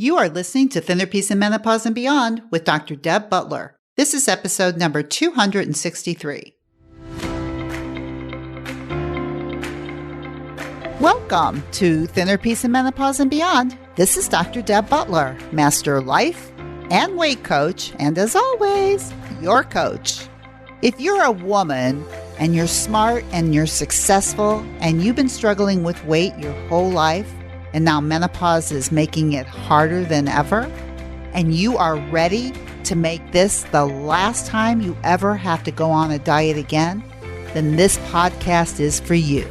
You are listening to Thinner Peace in Menopause and Beyond with Dr. Deb Butler. This is episode number 263. Welcome to Thinner Peace in Menopause and Beyond. This is Dr. Deb Butler, Master Life and Weight Coach, and as always, your coach. If you're a woman and you're smart and you're successful and you've been struggling with weight your whole life, and now menopause is making it harder than ever, and you are ready to make this the last time you ever have to go on a diet again, then this podcast is for you.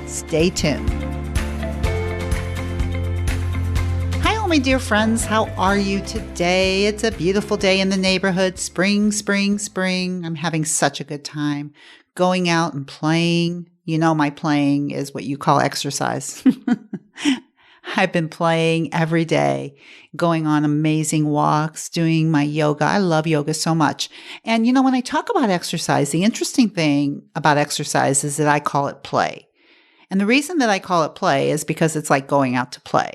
Stay tuned. Hi, all my dear friends. How are you today? It's a beautiful day in the neighborhood. Spring, spring, spring. I'm having such a good time going out and playing. You know, my playing is what you call exercise. I've been playing every day, going on amazing walks, doing my yoga. I love yoga so much. And you know, when I talk about exercise, the interesting thing about exercise is that I call it play. And the reason that I call it play is because it's like going out to play.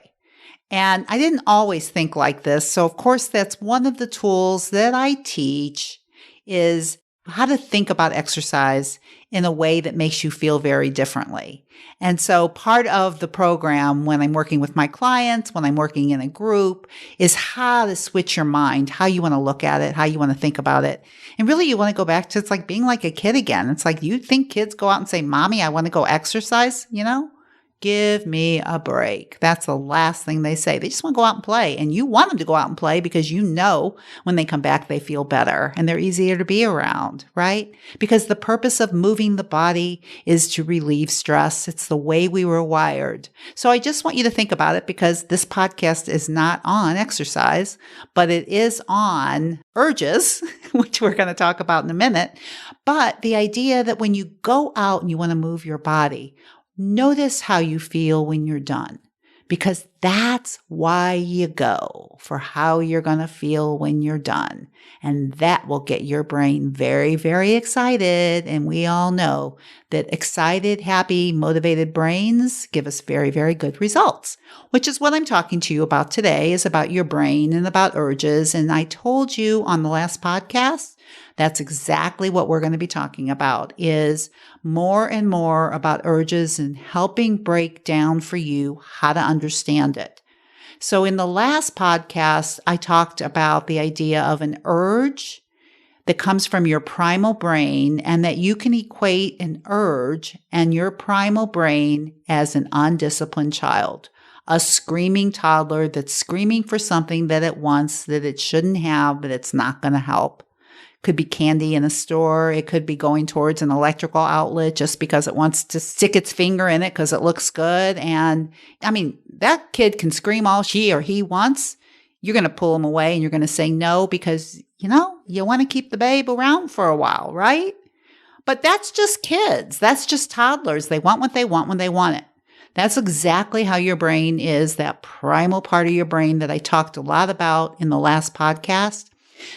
And I didn't always think like this. So of course, that's one of the tools that I teach is how to think about exercise in a way that makes you feel very differently. And so part of the program when I'm working with my clients, when I'm working in a group, is how to switch your mind, how you want to look at it, how you want to think about it. And really you want to go back to, it's like being like a kid again. It's like, you think kids go out and say, Mommy, I want to go exercise, you know? Give me a break. That's the last thing they say. They just want to go out and play. And you want them to go out and play because you know when they come back, they feel better and they're easier to be around, right? Because the purpose of moving the body is to relieve stress. It's the way we were wired. So I just want you to think about it because this podcast is not on exercise, but it is on urges, which we're going to talk about in a minute. But the idea that when you go out and you want to move your body, notice how you feel when you're done, because that's why you go, for how you're going to feel when you're done. And that will get your brain very, very excited. And we all know that excited, happy, motivated brains give us very, very good results, which is what I'm talking to you about today, is about your brain and about urges. And I told you on the last podcast, that's exactly what we're going to be talking about, is more and more about urges and helping break down for you how to understand it. So in the last podcast, I talked about the idea of an urge that comes from your primal brain and that you can equate an urge and your primal brain as an undisciplined child, a screaming toddler that's screaming for something that it wants, that it shouldn't have, but it's not going to help. Could be candy in a store. It could be going towards an electrical outlet just because it wants to stick its finger in it because it looks good. And I mean, that kid can scream all she or he wants. You're going to pull him away and you're going to say no because, you know, you want to keep the babe around for a while, right? But that's just kids. That's just toddlers. They want what they want when they want it. That's exactly how your brain is, that primal part of your brain that I talked a lot about in the last podcast.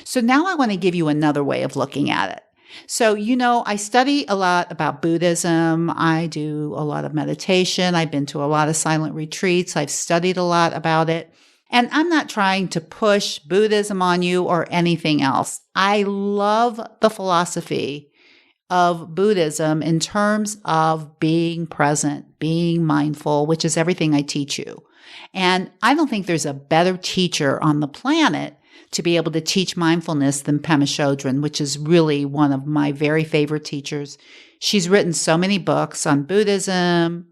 So now I want to give you another way of looking at it. So, you know, I study a lot about Buddhism. I do a lot of meditation. I've been to a lot of silent retreats. I've studied a lot about it. And I'm not trying to push Buddhism on you or anything else. I love the philosophy of Buddhism in terms of being present, being mindful, which is everything I teach you. And I don't think there's a better teacher on the planet to be able to teach mindfulness than Pema Chodron, which is really one of my very favorite teachers. She's written so many books on Buddhism,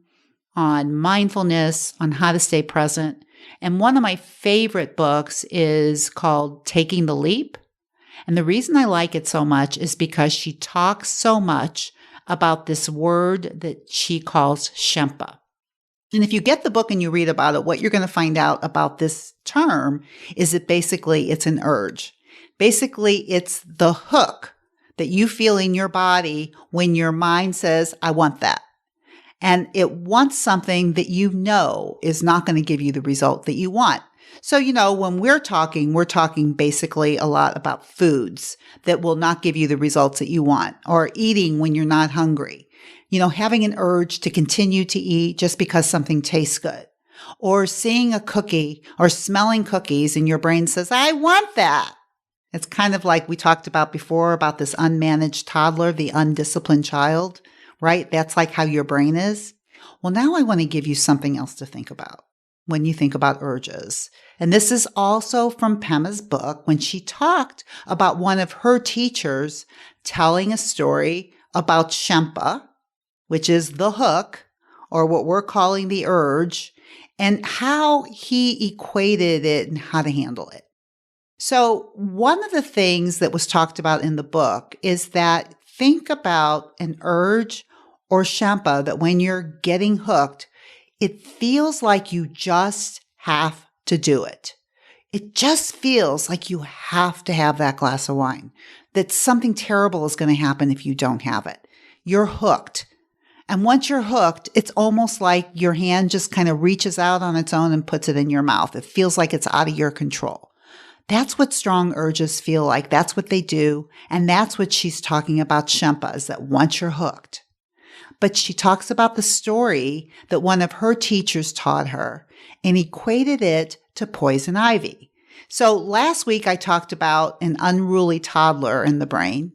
on mindfulness, on how to stay present. And one of my favorite books is called Taking the Leap. And the reason I like it so much is because she talks so much about this word that she calls Shempa. And if you get the book and you read about it, what you're going to find out about this term is that basically it's an urge. Basically, it's the hook that you feel in your body when your mind says, I want that. And it wants something that you know is not going to give you the result that you want. So, you know, when we're talking basically a lot about foods that will not give you the results that you want, or eating when you're not hungry. You know, having an urge to continue to eat just because something tastes good. or seeing a cookie or smelling cookies and your brain says, I want that. It's kind of like we talked about before about this unmanaged toddler, the undisciplined child, right? That's like how your brain is. Well, now I want to give you something else to think about when you think about urges. And this is also from Pema's book when she talked about one of her teachers telling a story about Shempa, which is the hook, or what we're calling the urge, and how he equated it and how to handle it. So one of the things that was talked about in the book is that think about an urge or Shempa that when you're getting hooked, it feels like you just have to do it. It just feels like you have to have that glass of wine, that something terrible is going to happen if you don't have it. You're hooked. And once you're hooked, it's almost like your hand just kind of reaches out on its own and puts it in your mouth. It feels like it's out of your control. That's what strong urges feel like. That's what they do. And that's what she's talking about Shempa, is that once you're hooked. But she talks about the story that one of her teachers taught her and equated it to poison ivy. So last week I talked about an unruly toddler in the brain.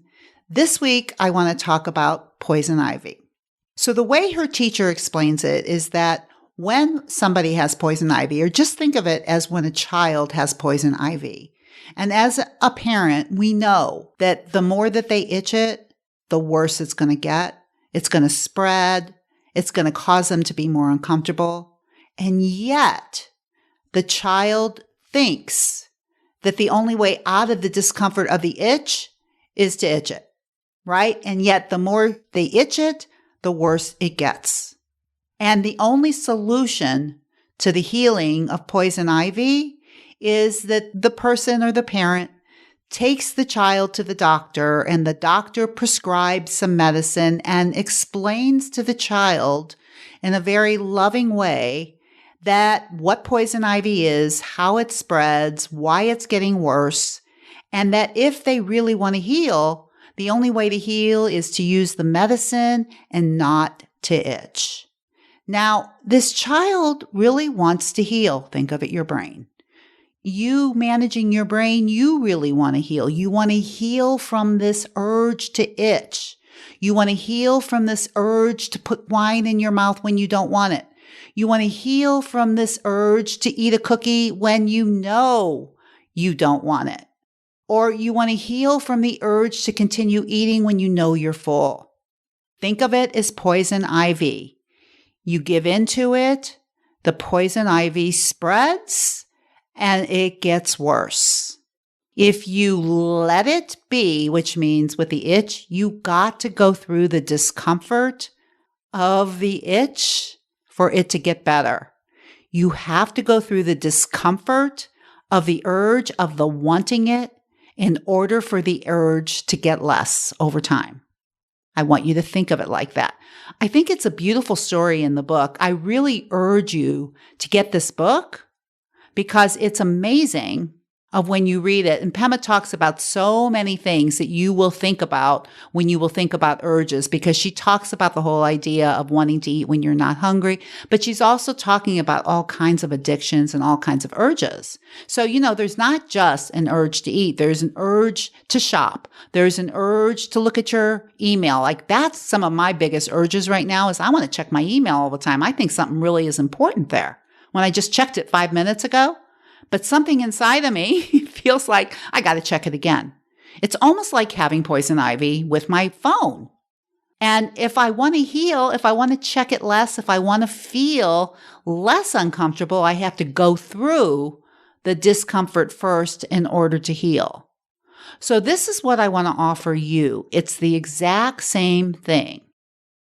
This week I want to talk about poison ivy. So the way her teacher explains it is that when somebody has poison ivy, or just think of it as when a child has poison ivy. And as a parent, we know that the more that they itch it, the worse it's going to get. It's going to spread. It's going to cause them to be more uncomfortable. And yet, the child thinks that the only way out of the discomfort of the itch is to itch it, right? And yet, the more they itch it, the worse it gets. And the only solution to the healing of poison ivy is that the person or the parent takes the child to the doctor and the doctor prescribes some medicine and explains to the child in a very loving way that what poison ivy is, how it spreads, why it's getting worse, and that if they really want to heal, the only way to heal is to use the medicine and not to itch. Now, this child really wants to heal. Think of it, your brain. You managing your brain, you really want to heal. You want to heal from this urge to itch. You want to heal from this urge to put wine in your mouth when you don't want it. You want to heal from this urge to eat a cookie when you know you don't want it. Or you want to heal from the urge to continue eating when you know you're full. Think of it as poison ivy. You give into it, the poison ivy spreads, and it gets worse. If you let it be, which means with the itch, you got to go through the discomfort of the itch for it to get better. You have to go through the discomfort of the urge of the wanting it in order for the urge to get less over time. I want you to think of it like that. I think it's a beautiful story in the book. I really urge you to get this book because it's amazing of when you read it. And Pema talks about so many things that you will think about when you will think about urges, because she talks about the whole idea of wanting to eat when you're not hungry, but she's also talking about all kinds of addictions and all kinds of urges. So, there's not just an urge to eat. There's an urge to shop. There's an urge to look at your email. Like that's some of my biggest urges right now is I want to check my email all the time. I think something really is important there. When I just checked it 5 minutes ago, but something inside of me feels like I got to check it again. It's almost like having poison ivy with my phone. And if I want to heal, if I want to check it less, if I want to feel less uncomfortable, I have to go through the discomfort first in order to heal. So this is what I want to offer you. It's the exact same thing.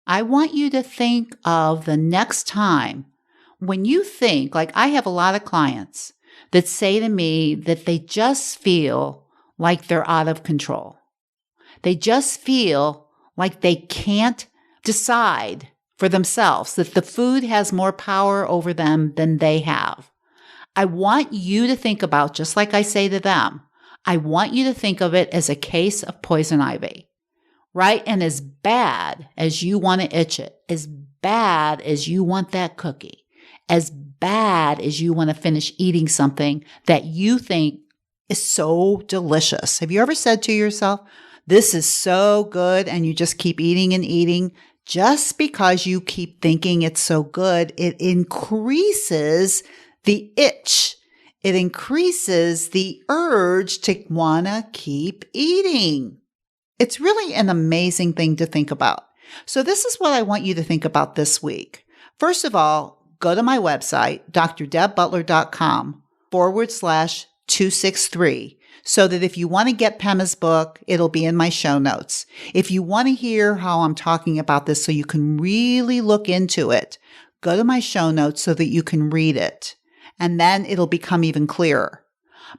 I want you to think of the next time when you think, like I have a lot of clients that say to me that they just feel like they're out of control. They just feel like they can't decide for themselves, that the food has more power over them than they have. I want you to think about, just like I say to them, I want you to think of it as a case of poison ivy, right? And as bad as you want to itch it, as bad as you want that cookie, as bad as you want to finish eating something that you think is so delicious. Have you ever said to yourself, this is so good, and you just keep eating and eating? Just because you keep thinking it's so good, it increases the itch. It increases the urge to want to keep eating. It's really an amazing thing to think about. So this is what I want you to think about this week. First of all, go to my website, drdebbutler.com/263, so that if you want to get Pema's book, it'll be in my show notes. If you want to hear how I'm talking about this so you can really look into it, go to my show notes so that you can read it. And then it'll become even clearer.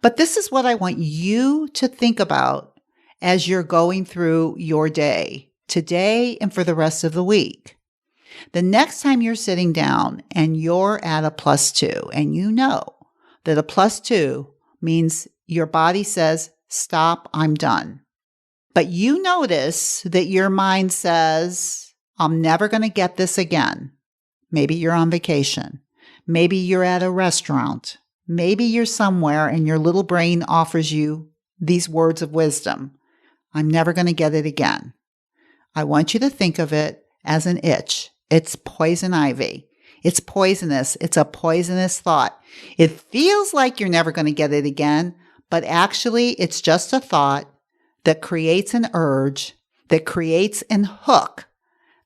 But this is what I want you to think about as you're going through your day, today and for the rest of the week. The next time you're sitting down and you're at a +2, and you know that a +2 means your body says, stop, I'm done. But you notice that your mind says, I'm never going to get this again. Maybe you're on vacation. Maybe you're at a restaurant. Maybe you're somewhere and your little brain offers you these words of wisdom. I'm never going to get it again. I want you to think of it as an itch. It's poison ivy. It's poisonous. It's a poisonous thought. It feels like you're never going to get it again, but actually it's just a thought that creates an urge, that creates an hook,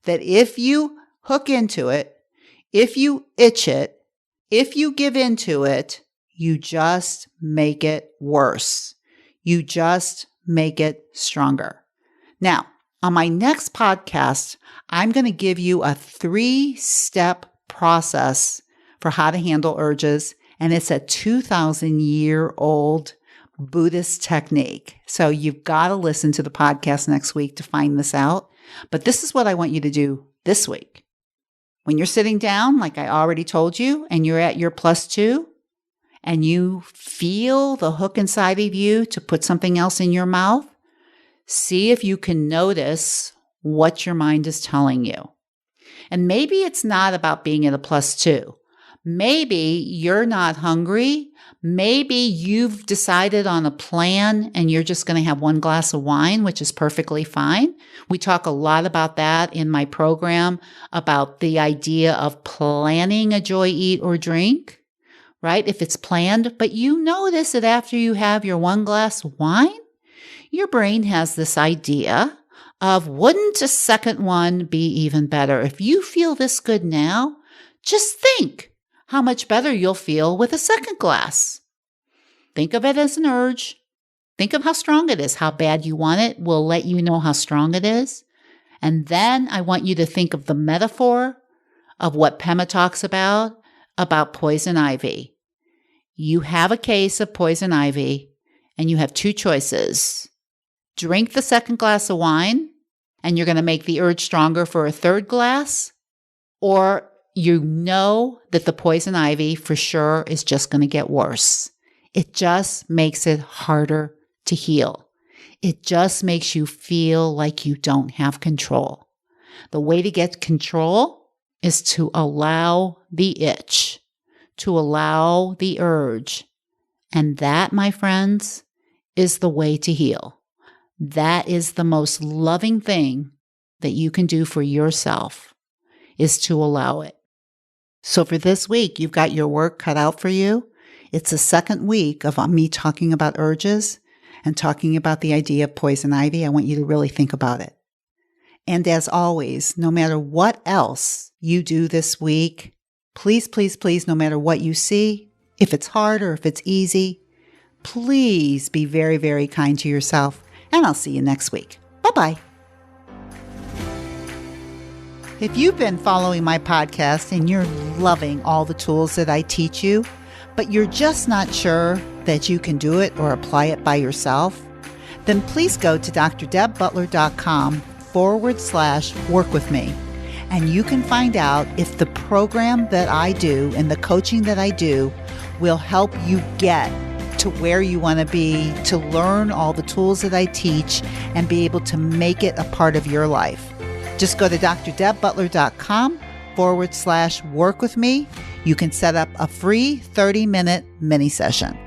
that if you hook into it, if you itch it, if you give into it, you just make it worse. You just make it stronger. Now, on my next podcast, I'm going to give you a 3-step process for how to handle urges, and it's a 2,000-year-old Buddhist technique. So you've got to listen to the podcast next week to find this out. But this is what I want you to do this week. When you're sitting down, like I already told you, and you're at your +2, and you feel the hook inside of you to put something else in your mouth, see if you can notice what your mind is telling you. And maybe it's not about being at a +2. Maybe you're not hungry. Maybe you've decided on a plan and you're just going to have 1 glass of wine, which is perfectly fine. We talk a lot about that in my program, about the idea of planning a joy eat or drink, right? If it's planned, but you notice that after you have your 1 glass of wine, your brain has this idea of, wouldn't a second one be even better? If you feel this good now, just think how much better you'll feel with a second glass. Think of it as an urge. Think of how strong it is. How bad you want it will let you know how strong it is. And then I want you to think of the metaphor of what Pema talks about poison ivy. You have a case of poison ivy and you have 2 choices. Drink the second glass of wine and you're going to make the urge stronger for a 3rd glass, or you know that the poison ivy for sure is just going to get worse. It just makes it harder to heal. It just makes you feel like you don't have control. The way to get control is to allow the itch, to allow the urge. And that, my friends, is the way to heal. That is the most loving thing that you can do for yourself, is to allow it. So for this week, you've got your work cut out for you. It's the 2nd week of me talking about urges and talking about the idea of poison ivy. I want you to really think about it. And as always, no matter what else you do this week, please, please, please, no matter what you see, if it's hard or if it's easy, please be very, very kind to yourself. And I'll see you next week. Bye-bye. If you've been following my podcast and you're loving all the tools that I teach you, but you're just not sure that you can do it or apply it by yourself, then please go to drdebbutler.com/work with me. And you can find out if the program that I do and the coaching that I do will help you get to where you want to be, to learn all the tools that I teach and be able to make it a part of your life. Just go to drdebbutler.com/work with me. You can set up a free 30-minute mini session.